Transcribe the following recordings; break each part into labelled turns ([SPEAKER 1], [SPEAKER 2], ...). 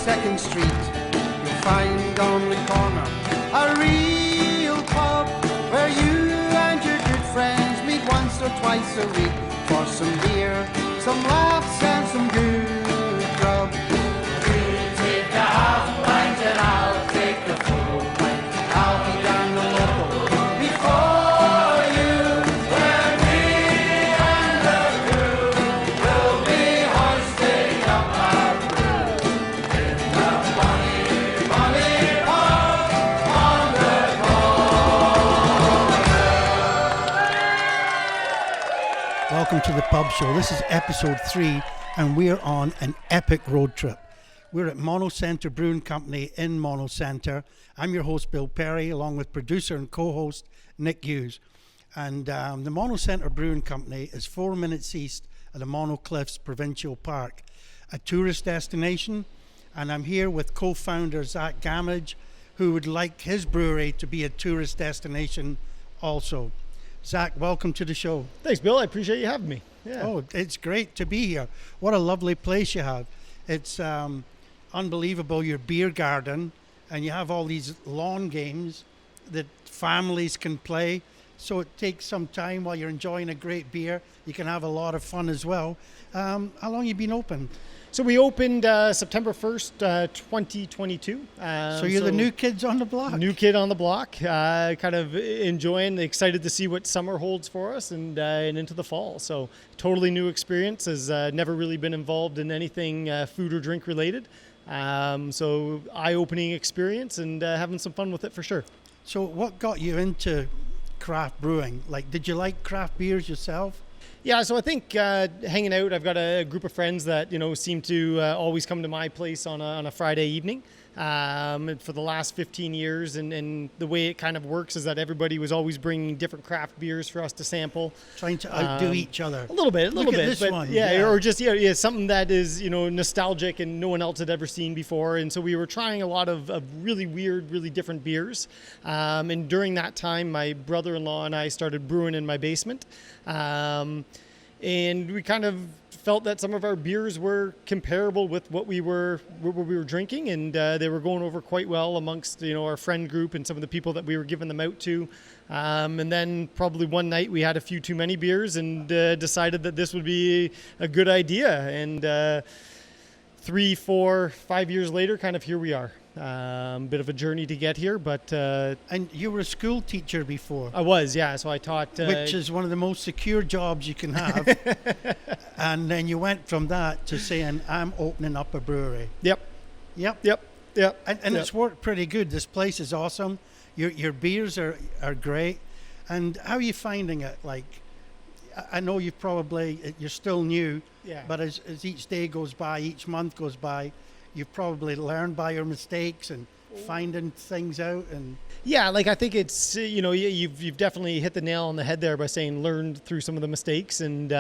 [SPEAKER 1] 2nd Street, you'll find on the corner a real pub where you and your good friends meet once or twice a week for some beer, some laughs and some good grub. You take a half pint and I'll take the full pint. I'll be down the local before you, where me and the crew will be hoisting up our brew in the bonny, bonny pub on the corner.
[SPEAKER 2] Welcome to the Pub Show. This is episode 3 and we're on an epic road trip. We're at Mono Centre Brewing Company in Mono Centre. I'm your host, Bill Perry, along with producer and co-host Nick Hughes. And the Mono Centre Brewing Company is 4 minutes east of the Mono Cliffs Provincial Park, a tourist destination. And I'm here with co-founder Zach Gamage, who would like his brewery to be a tourist destination also. Zach, welcome to the show.
[SPEAKER 3] Thanks, Bill. I appreciate you having me. Yeah.
[SPEAKER 2] Oh, it's great to be here. What a lovely place you have. It's unbelievable, your beer garden, and you have all these lawn games that families can play. So it takes some time while you're enjoying a great beer. You can have a lot of fun as well. How long have you been open?
[SPEAKER 3] So we opened September 1st, 2022.
[SPEAKER 2] So you're the new kids on the block?
[SPEAKER 3] New kid on the block. Kind of enjoying, excited to see what summer holds for us and into the fall. So totally new experience. Has never really been involved in anything food or drink related. So eye-opening experience and having some fun with it for sure.
[SPEAKER 2] So what got you into craft brewing? Like, did you like craft beers yourself?
[SPEAKER 3] Yeah, so I think hanging out, I've got a group of friends that, seem to always come to my place on a Friday evening for the last 15 years. And the way it kind of works is that everybody was always bringing different craft beers for us to sample.
[SPEAKER 2] Trying to outdo each other.
[SPEAKER 3] A little bit.
[SPEAKER 2] Look at this
[SPEAKER 3] but
[SPEAKER 2] one.
[SPEAKER 3] Yeah, or just something that is, nostalgic and no one else had ever seen before. And so we were trying a lot of really weird, really different beers. And during that time, my brother-in-law and I started brewing in my basement. And we kind of felt that some of our beers were comparable with what we were drinking, and they were going over quite well amongst our friend group and some of the people that we were giving them out to. And then probably one night we had a few too many beers and decided that this would be a good idea. And 3, 4, 5 years later, kind of here we are. Bit of a journey to get here, but...
[SPEAKER 2] and you were a school teacher before.
[SPEAKER 3] I was, yeah. So I taught...
[SPEAKER 2] which is one of the most secure jobs you can have. And then you went from that to saying, I'm opening up a brewery.
[SPEAKER 3] Yep.
[SPEAKER 2] And it's worked pretty good. This place is awesome. Your beers are great. And how are you finding it? Like, I know you're still new,
[SPEAKER 3] yeah.
[SPEAKER 2] But as each day goes by, each month goes by, you've probably learned by your mistakes and finding things out. And
[SPEAKER 3] yeah, like I think it's you've definitely hit the nail on the head there by saying learned through some of the mistakes, and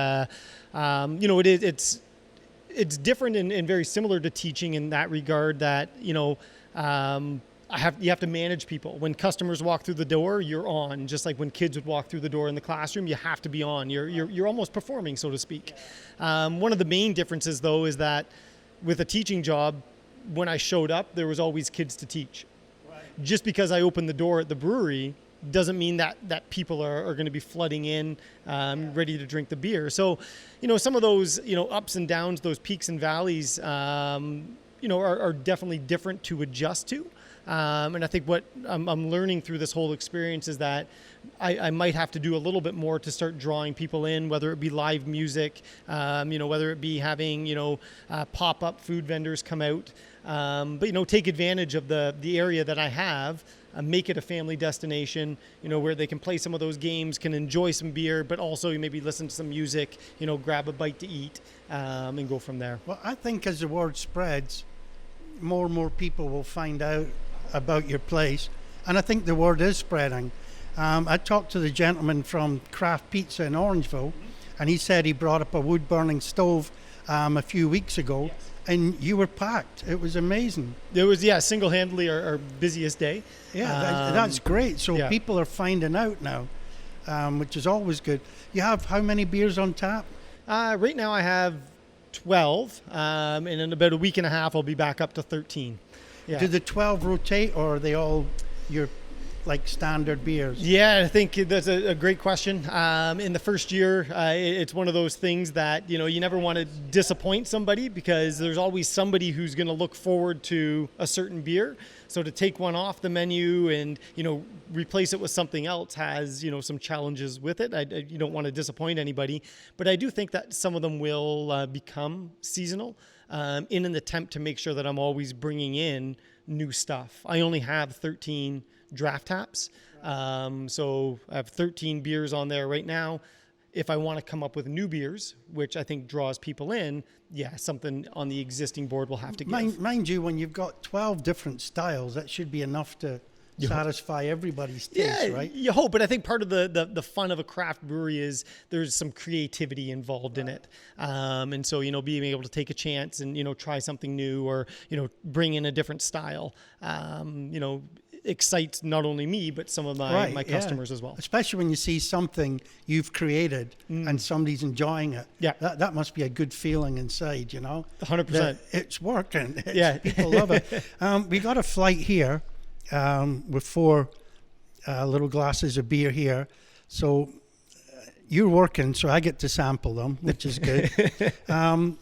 [SPEAKER 3] it's different and very similar to teaching in that regard that you have to manage people. When customers walk through the door, you're on. Just like when kids would walk through the door in the classroom, you have to be on. You're almost performing, so to speak. One of the main differences, though, is that with a teaching job, when I showed up, there was always kids to teach. Right. Just because I opened the door at the brewery doesn't mean that people are going to be flooding in, ready to drink the beer. So, some of those, ups and downs, those peaks and valleys, are definitely different to adjust to. And I think what I'm learning through this whole experience is that I might have to do a little bit more to start drawing people in, whether it be live music, whether it be having, pop-up food vendors come out. But take advantage of the area that I have, make it a family destination, where they can play some of those games, can enjoy some beer, but also maybe listen to some music, grab a bite to eat, and go from there.
[SPEAKER 2] Well, I think as the word spreads, more and more people will find out about your place, and I think the word is spreading. I talked to the gentleman from Craft Pizza in Orangeville, and he said he brought up a wood-burning stove a few weeks ago. Yes. And you were packed. It was amazing.
[SPEAKER 3] It was, single-handedly our busiest day.
[SPEAKER 2] Yeah, that's great. So people are finding out now, which is always good. You have how many beers on tap?
[SPEAKER 3] Right now I have 12, and in about a week and a half, I'll be back up to 13. Yeah.
[SPEAKER 2] Do the 12 rotate, or are they all your like standard beers?
[SPEAKER 3] Yeah, I think that's a great question. In the first year, it's one of those things that, you never want to disappoint somebody, because there's always somebody who's going to look forward to a certain beer. So to take one off the menu and, replace it with something else has, some challenges with it. You don't want to disappoint anybody, but I do think that some of them will become seasonal in an attempt to make sure that I'm always bringing in new stuff. I only have 13 draft taps. So I have 13 beers on there right now. If I want to come up with new beers, which I think draws people in, something on the existing board will have to give.
[SPEAKER 2] Mind you, when you've got 12 different styles, that should be enough to satisfy everybody's taste, right?
[SPEAKER 3] You hope, but I think part of the fun of a craft brewery is there's some creativity involved in it. And so, being able to take a chance and, try something new, or, bring in a different style, excites not only me, but some of my customers as well.
[SPEAKER 2] Especially when you see something you've created and somebody's enjoying it.
[SPEAKER 3] Yeah.
[SPEAKER 2] That must be a good feeling inside,
[SPEAKER 3] 100%.
[SPEAKER 2] It's working.
[SPEAKER 3] Yeah.
[SPEAKER 2] People love it. We got a flight here with 4 little glasses of beer here. So you're working, so I get to sample them, which is good.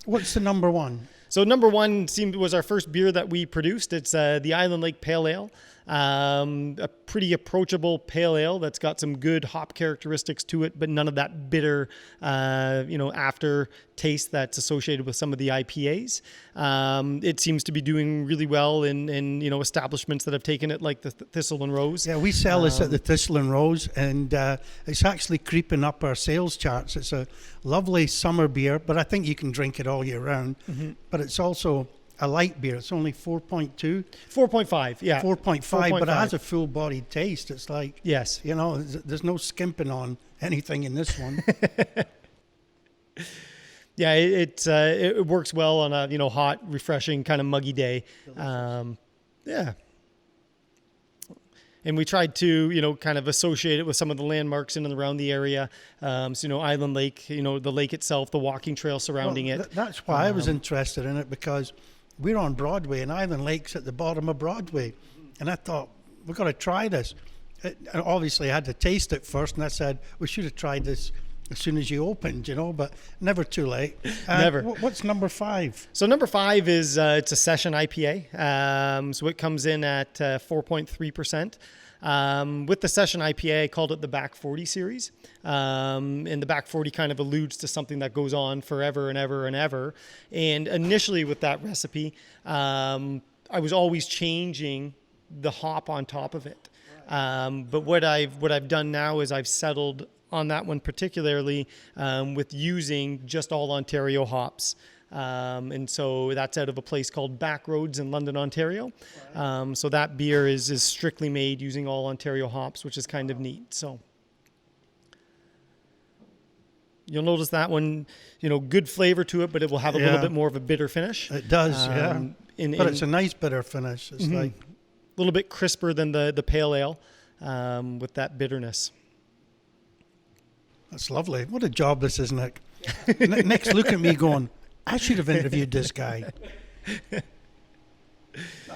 [SPEAKER 2] What's the number one?
[SPEAKER 3] So number one was our first beer that we produced. It's the Island Lake Pale Ale. A pretty approachable pale ale that's got some good hop characteristics to it, but none of that bitter, after taste that's associated with some of the IPAs. It seems to be doing really well in establishments that have taken it, like the Thistle and Rose.
[SPEAKER 2] Yeah, we sell this at the Thistle and Rose, and it's actually creeping up our sales charts. It's a lovely summer beer, but I think you can drink it all year round. Mm-hmm. But it's also a light beer. It's only 4.2.
[SPEAKER 3] 4.5, yeah.
[SPEAKER 2] 4.5, but it has a full-bodied taste. It's like,
[SPEAKER 3] yes,
[SPEAKER 2] there's no skimping on anything in this one.
[SPEAKER 3] Yeah, it works well on a hot, refreshing, kind of muggy day. Yeah. And we tried to, kind of associate it with some of the landmarks in and around the area. So, Island Lake, the lake itself, the walking trail surrounding it.
[SPEAKER 2] That's why I was interested in it, because we're on Broadway, and Island Lake's at the bottom of Broadway. And I thought, we've got to try this. And obviously, I had to taste it first, and I said, we should have tried this as soon as you opened, but never too late.
[SPEAKER 3] Never.
[SPEAKER 2] What's number 5?
[SPEAKER 3] So number 5 is it's a session IPA. So it comes in at 4.3%. With the session IPA, I called it the Back 40 series. And the Back 40 kind of alludes to something that goes on forever and ever and ever. And initially with that recipe, I was always changing the hop on top of it. But what I've done now is I've settled on that one particularly with using just all Ontario hops. And so that's out of a place called Backroads in London, Ontario. So that beer is strictly made using all Ontario hops, which is kind of neat. So you'll notice that one, good flavor to it, but it will have a little bit more of a bitter finish.
[SPEAKER 2] It does, but it's a nice bitter finish. It's like
[SPEAKER 3] a little bit crisper than the pale ale with that bitterness.
[SPEAKER 2] That's lovely. What a job this is, Nick. Nick's looking at me going, I should have interviewed this guy. Now,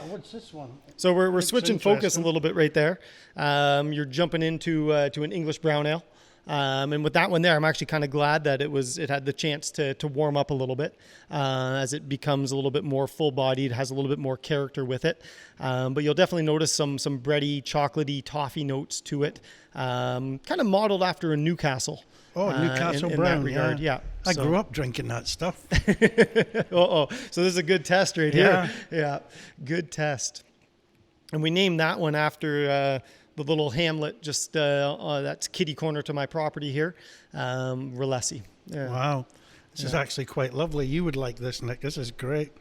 [SPEAKER 2] what's this one?
[SPEAKER 3] So we're switching focus a little bit right there. You're jumping into to an English brown ale. And with that one there, I'm actually kind of glad that it had the chance to warm up a little bit as it becomes a little bit more full-bodied, has a little bit more character with it. But you'll definitely notice some bready, chocolatey, toffee notes to it, kind of modeled after a Newcastle.
[SPEAKER 2] Oh, Newcastle
[SPEAKER 3] in
[SPEAKER 2] brown,
[SPEAKER 3] that regard. Yeah.
[SPEAKER 2] I grew up drinking that stuff.
[SPEAKER 3] So this is a good test right here. Yeah, good test. And we named that one after the little hamlet just that's kitty corner to my property here, Relesi. Yeah.
[SPEAKER 2] Wow. This is actually quite lovely. You would like this, Nick. This is great.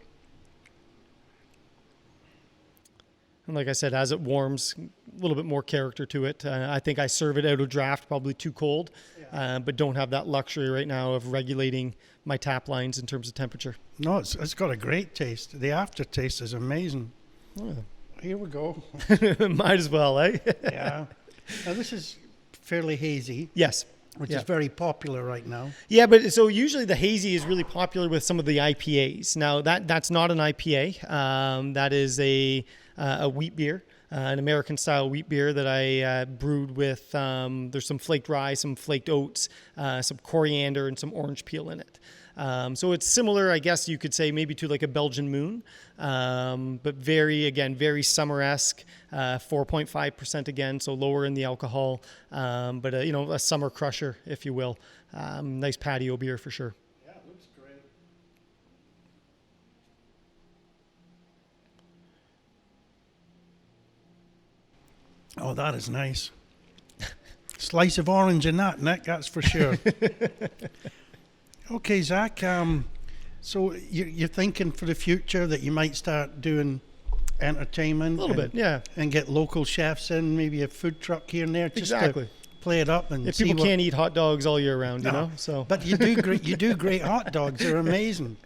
[SPEAKER 3] And like I said, as it warms, a little bit more character to it. I think I serve it out of draft, probably too cold, but don't have that luxury right now of regulating my tap lines in terms of temperature.
[SPEAKER 2] No, it's got a great taste. The aftertaste is amazing.
[SPEAKER 3] Oh.
[SPEAKER 2] Here we go.
[SPEAKER 3] Might as well, eh?
[SPEAKER 2] Yeah. Now, this is fairly hazy.
[SPEAKER 3] Yes.
[SPEAKER 2] which is very popular right now.
[SPEAKER 3] Yeah, but so usually the hazy is really popular with some of the IPAs. Now that's not an IPA. That is a wheat beer, an American style wheat beer that I brewed with. There's some flaked rye, some flaked oats, some coriander, and some orange peel in it. So it's similar, I guess you could say, maybe to like a Belgian Moon, but very summer-esque, 4.5% again, so lower in the alcohol, but a summer crusher, if you will. Nice patio beer for sure.
[SPEAKER 2] Yeah, it looks great. Oh, that is nice. Slice of orange in that, Nick, that's for sure. Okay, Zach, so you're thinking for the future that you might start doing entertainment?
[SPEAKER 3] A little bit, yeah.
[SPEAKER 2] And get local chefs in, maybe a food truck here and there, just
[SPEAKER 3] exactly.
[SPEAKER 2] to play it up and
[SPEAKER 3] if
[SPEAKER 2] see
[SPEAKER 3] people can't eat hot dogs all year round, you know. So,
[SPEAKER 2] but you do great hot dogs. They're amazing.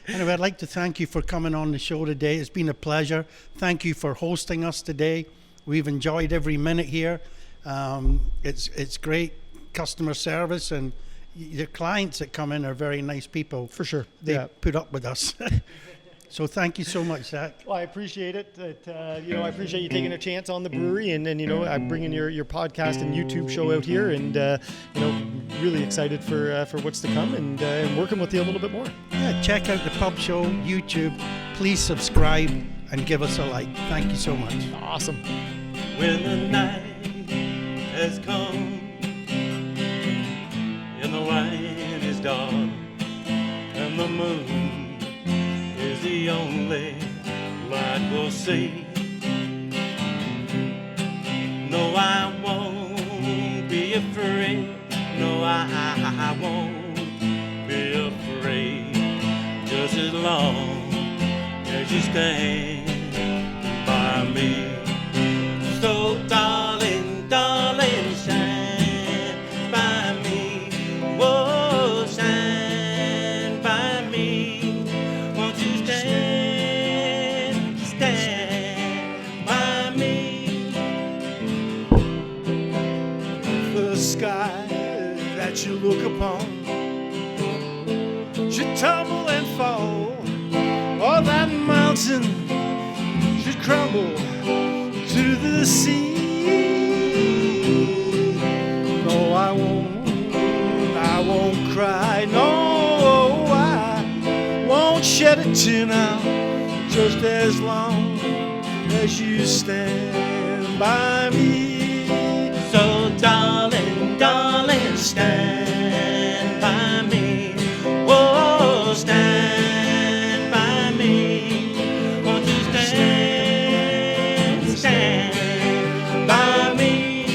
[SPEAKER 2] Anyway, I'd like to thank you for coming on the show today. It's been a pleasure. Thank you for hosting us today. We've enjoyed every minute here. It's great customer service, and the clients that come in are very nice people.
[SPEAKER 3] For sure.
[SPEAKER 2] They put up with us. So thank you so much, Zach.
[SPEAKER 3] Well, I appreciate it. I appreciate you taking a chance on the brewery, and I'm bringing your podcast and YouTube show out here, and really excited for what's to come, and working with you a little bit more.
[SPEAKER 2] Yeah, check out the Pub Show YouTube. Please subscribe and give us a like. Thank you so much.
[SPEAKER 3] Awesome.
[SPEAKER 4] When the night has come and the wine is dark and the moon is the only light we'll see. No, I won't be afraid. No, I won't be afraid. Just as long as you stand by me. So darling, darling, stand by me. Whoa, stand by me. Won't you stand by me?
[SPEAKER 5] The sky that you look upon should tumble and fall, or that mountain should crumble to the sea. No, I won't cry. No, I won't shed a tear now, just as long as you stand by me.
[SPEAKER 4] So darling, darling, stand by me. Whoa, stand by me. Won't you stand by me?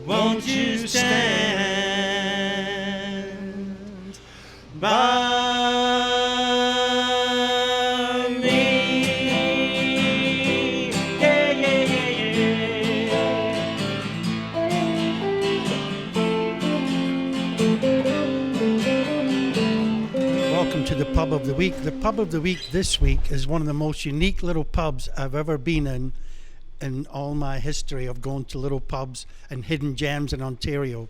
[SPEAKER 4] Won't you stand by me? Yeah, yeah, yeah,
[SPEAKER 2] yeah. Welcome to the Pub of the Week. The Pub of the Week this week is one of the most unique little pubs I've ever been in all my history of going to little pubs and hidden gems in Ontario.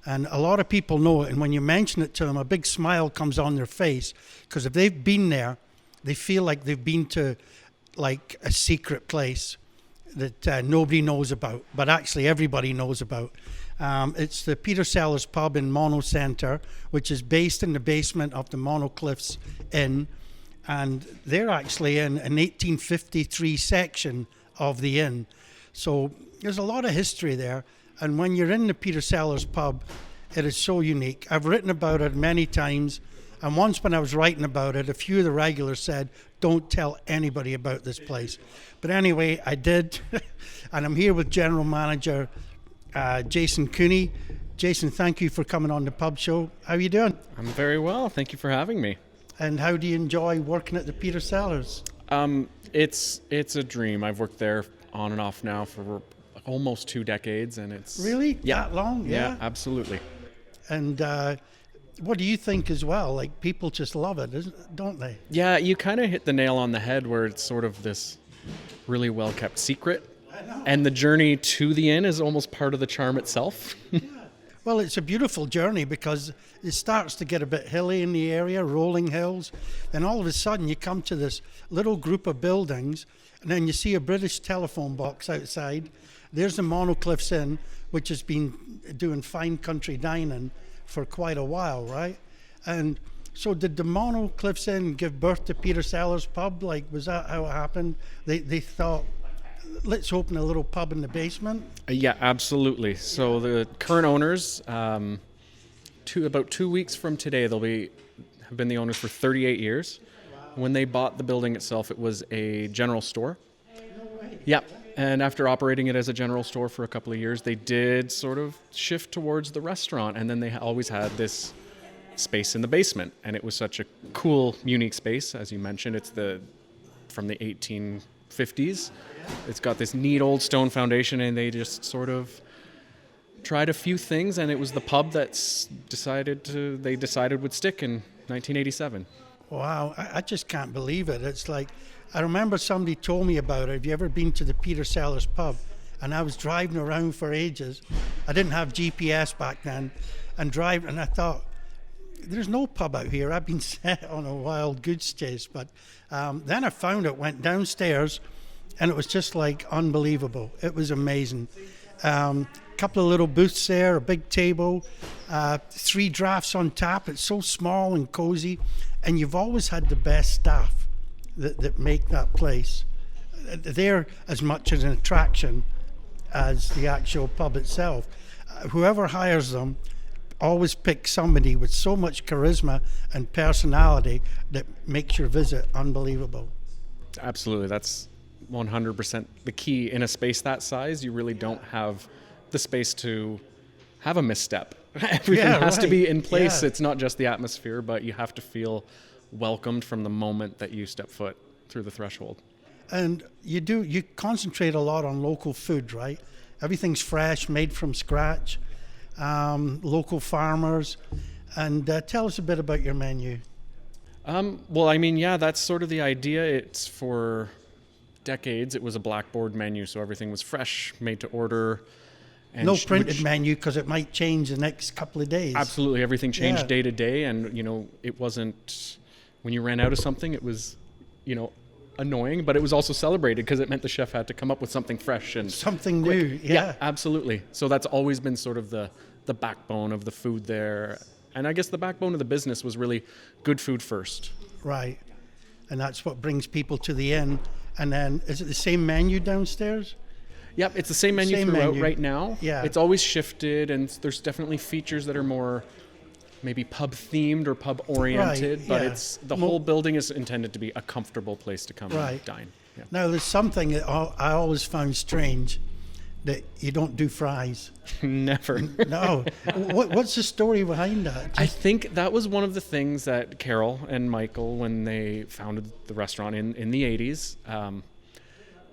[SPEAKER 2] And a lot of people know it, and when you mention it to them, a big smile comes on their face, because if they've been there, they feel like they've been to like a secret place that nobody knows about, but actually everybody knows about. It's the Peter Cellar's pub in Mono Centre, which is based in the basement of the Mono Cliffs Inn, and they're actually in an 1853 section of the inn. So there's a lot of history there, and when you're in the Peter Cellar's pub, it is so unique. I've written about it many times, and once when I was writing about it, a few of the regulars said, don't tell anybody about this place. But anyway, I did, and I'm here with General Manager Jason Cooney. Jason, thank you for coming on the pub show. How are you doing?
[SPEAKER 6] I'm very well. Thank you for having me.
[SPEAKER 2] And how do you enjoy working at the Peter Cellars?
[SPEAKER 6] It's a dream. I've worked there on and off now for almost 2 decades, and it's
[SPEAKER 2] really that long?
[SPEAKER 6] Yeah, absolutely.
[SPEAKER 2] And what do you think as well? Like, people just love it, don't they?
[SPEAKER 6] Yeah, you kind of hit the nail on the head where it's sort of this really well kept secret. And the journey to the inn is almost part of the charm itself.
[SPEAKER 2] Well, it's a beautiful journey because it starts to get a bit hilly in the area, rolling hills. Then all of a sudden you come to this little group of buildings, and then you see a British telephone box outside. There's the Mono Cliffs Inn, which has been doing fine country dining for quite a while, right? And so did the Mono Cliffs Inn give birth to Peter Cellar's pub? Like, was that how it happened? They thought, let's open a little pub in the basement?
[SPEAKER 6] Yeah, absolutely. So the current owners, about 2 weeks from today, have been the owners for 38 years. When they bought the building itself, it was a general store. Yeah, and after operating it as a general store for a couple of years, they did sort of shift towards the restaurant, and then they always had this space in the basement, and it was such a cool, unique space. As you mentioned, it's from the 1850s. It's got this neat old stone foundation, and they just sort of tried a few things, and it was the pub they decided would stick in 1987.
[SPEAKER 2] Wow, I just can't believe it. It's like, I remember somebody told me about it. Have you ever been to the Peter Cellar's pub? And I was driving around for ages. I didn't have GPS back then, and I thought, there's no pub out here. I've been set on a wild goose chase. But then I found it, went downstairs, and it was just like unbelievable. It was amazing. Couple of little booths there, a big table, 3 drafts on tap. It's so small and cozy, and you've always had the best staff that make that place. They're as much as an attraction as the actual pub itself. Whoever hires them always pick somebody with so much charisma and personality that makes your visit unbelievable.
[SPEAKER 6] Absolutely. That's 100% the key. In a space that size, you really don't have the space to have a misstep. Everything has to be in place. Yeah. It's not just the atmosphere, but you have to feel welcomed from the moment that you step foot through the threshold.
[SPEAKER 2] And you concentrate a lot on local food, right? Everything's fresh, made from scratch, local farmers. And tell us a bit about your menu.
[SPEAKER 6] Well, I mean, yeah, that's sort of the idea. It's for decades, it was a blackboard menu, so everything was fresh, made to order. And
[SPEAKER 2] no printed menu, because it might change the next couple of days.
[SPEAKER 6] Absolutely, everything changed day to day, and it wasn't, when you ran out of something, it was, annoying, but it was also celebrated because it meant the chef had to come up with something fresh and
[SPEAKER 2] something
[SPEAKER 6] quick.
[SPEAKER 2] New. Yeah,
[SPEAKER 6] absolutely. So that's always been sort of the backbone of the food there, and I guess the backbone of the business was really good food first.
[SPEAKER 2] Right, and that's what brings people to the inn. And then, is it the same menu downstairs?
[SPEAKER 6] Yep, it's the same menu throughout right now.
[SPEAKER 2] Yeah.
[SPEAKER 6] It's always shifted, and there's definitely features that are more maybe pub themed or pub oriented,
[SPEAKER 2] right,
[SPEAKER 6] but it's the whole building is intended to be a comfortable place to come and dine. Yeah.
[SPEAKER 2] Now, there's something that I always found strange, that you don't do fries.
[SPEAKER 6] Never.
[SPEAKER 2] No. What's the story behind that?
[SPEAKER 6] I think that was one of the things that Carol and Michael, when they founded the restaurant in the 80s,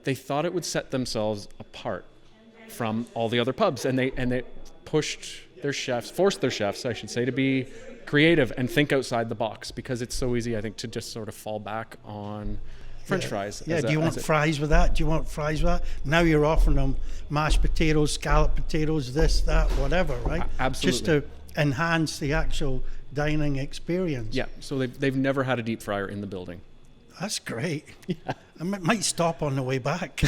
[SPEAKER 6] they thought it would set themselves apart from all the other pubs, and they forced their chefs, I should say, to be creative and think outside the box, because it's so easy, I think, to just sort of fall back on French fries.
[SPEAKER 2] Yeah,
[SPEAKER 6] as
[SPEAKER 2] do
[SPEAKER 6] a-
[SPEAKER 2] you want
[SPEAKER 6] as a-
[SPEAKER 2] fries with that? Do you want fries with that? Now you're offering them mashed potatoes, scallop potatoes, this, that, whatever, right?
[SPEAKER 6] Absolutely.
[SPEAKER 2] Just to enhance the actual dining experience.
[SPEAKER 6] Yeah, so they've never had a deep fryer in the building.
[SPEAKER 2] That's great. Yeah. I might stop on the way back.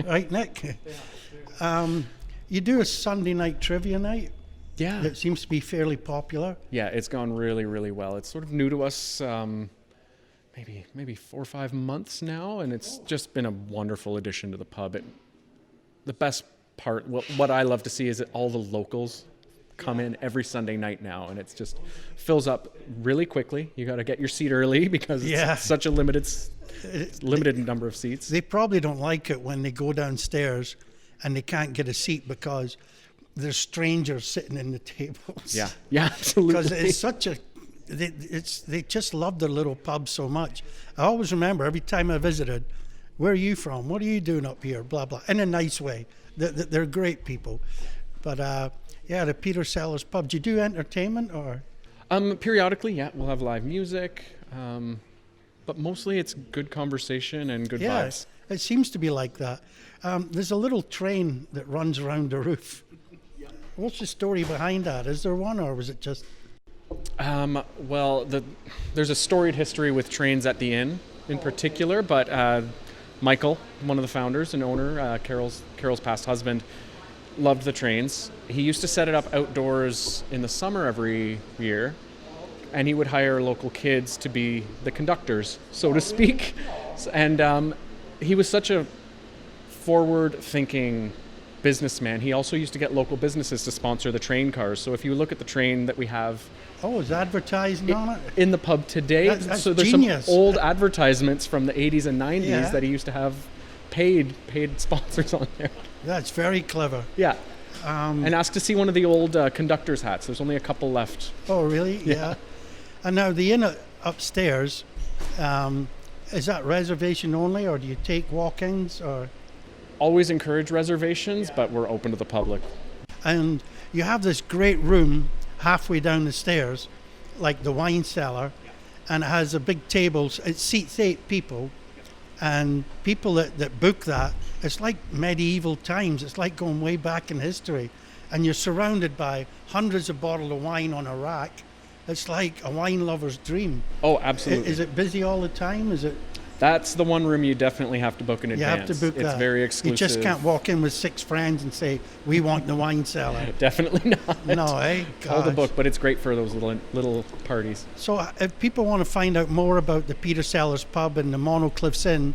[SPEAKER 2] Right, Nick? You do a Sunday night trivia night.
[SPEAKER 6] Yeah.
[SPEAKER 2] It seems to be fairly popular.
[SPEAKER 6] Yeah, it's gone really, really well. It's sort of new to us, maybe 4 or 5 months now, and it's just been a wonderful addition to the pub. The best part, what I love to see, is that all the locals come in every Sunday night now, and it's just fills up really quickly. You got to get your seat early because it's such a limited number of seats.
[SPEAKER 2] They probably don't like it when they go downstairs and they can't get a seat because there's strangers sitting in the tables.
[SPEAKER 6] Yeah, absolutely.
[SPEAKER 2] Because it's such a, they just love their little pub so much. I always remember every time I visited, where are you from? What are you doing up here? Blah, blah, in a nice way. They're great people. But yeah, the Peter Cellar's pub. Do you do entertainment or?
[SPEAKER 6] Periodically, yeah, we'll have live music, but mostly it's good conversation and good vibes.
[SPEAKER 2] It seems to be like that. There's a little train that runs around the roof. What's the story behind that? Is there one, or was it just?
[SPEAKER 6] Well, there's a storied history with trains at the inn in particular, but Michael, one of the founders and owner, Carol's past husband, loved the trains. He used to set it up outdoors in the summer every year, and he would hire local kids to be the conductors, so to speak. And he was such a forward-thinking businessman. He also used to get local businesses to sponsor the train cars. So if you look at the train that we have
[SPEAKER 2] is advertising on it?
[SPEAKER 6] in the pub today,
[SPEAKER 2] That's
[SPEAKER 6] so there's
[SPEAKER 2] genius.
[SPEAKER 6] some old advertisements from the 80s and 90s
[SPEAKER 2] Yeah.
[SPEAKER 6] that he used to have paid sponsors on there.
[SPEAKER 2] That's very clever.
[SPEAKER 6] Yeah. And ask to see one of the old conductor's hats. There's only a couple left.
[SPEAKER 2] Oh, really? Yeah. And now the inn upstairs, is that reservation only, or do you take walk-ins, or?
[SPEAKER 6] Always encourage reservations, but we're open to the public.
[SPEAKER 2] And you have this great room halfway down the stairs, like the wine cellar, and it has a big table. It seats 8 people, and people that book that, it's like medieval times. It's like going way back in history, and you're surrounded by hundreds of bottles of wine on a rack. It's like a wine lover's dream.
[SPEAKER 6] Oh, absolutely.
[SPEAKER 2] Is it busy all the time? Is it?
[SPEAKER 6] That's the one room you definitely have to book in
[SPEAKER 2] You
[SPEAKER 6] advance.
[SPEAKER 2] have to book
[SPEAKER 6] It's
[SPEAKER 2] that.
[SPEAKER 6] very exclusive.
[SPEAKER 2] You just can't walk in with 6 friends and say, we want the wine cellar.
[SPEAKER 6] Definitely not.
[SPEAKER 2] No, eh?
[SPEAKER 6] Call the
[SPEAKER 2] Gosh.
[SPEAKER 6] book, but it's great for those little parties.
[SPEAKER 2] So if people want to find out more about the Peter Sellers pub and the Monocliffs Inn,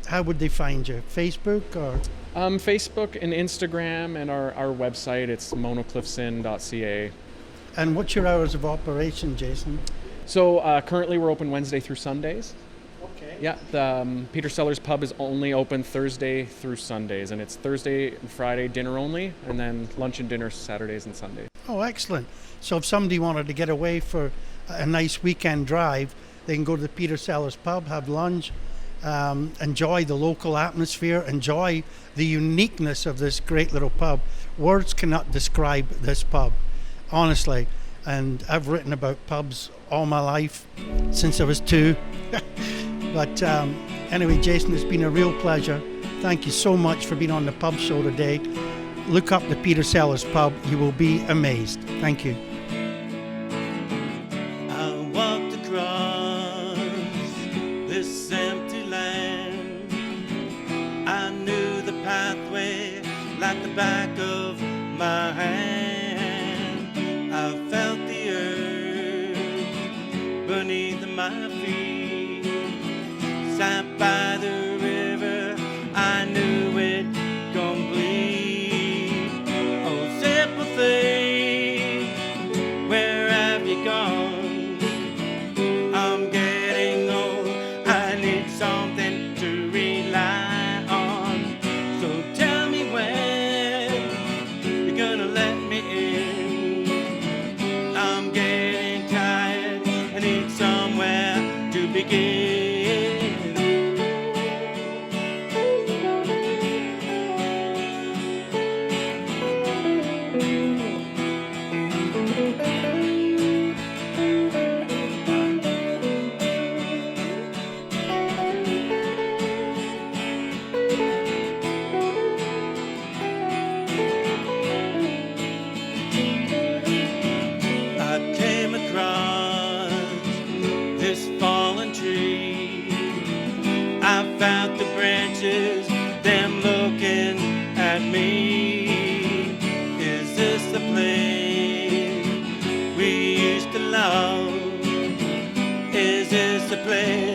[SPEAKER 2] how would they find you? Facebook or?
[SPEAKER 6] Facebook and Instagram and our website, it's monocliffsin.ca.
[SPEAKER 2] And what's your hours of operation, Jason?
[SPEAKER 6] So currently we're open Wednesday through Sundays.
[SPEAKER 2] Okay.
[SPEAKER 6] Yeah, the Peter Sellers pub is only open Thursday through Sundays, and it's Thursday and Friday dinner only, and then lunch and dinner Saturdays and Sundays.
[SPEAKER 2] Oh, excellent. So if somebody wanted to get away for a nice weekend drive, they can go to the Peter Sellers pub, have lunch, enjoy the local atmosphere, enjoy the uniqueness of this great little pub. Words cannot describe this pub, honestly. And I've written about pubs all my life, since I was 2. But anyway, Jason, it's been a real pleasure. Thank you so much for being on the pub show today. Look up the Peter Sellers pub. You will be amazed. Thank you.
[SPEAKER 4] I walked across this empty land. I knew the pathway like the back of my hand. I felt the earth beneath my feet. Sat by the river, I knew it complete. Oh, simple thing, where have you gone? I'm getting old, I need something to rely on. So tell me when you're gonna let me in. I'm getting tired, I need somewhere to begin. now. Is this the place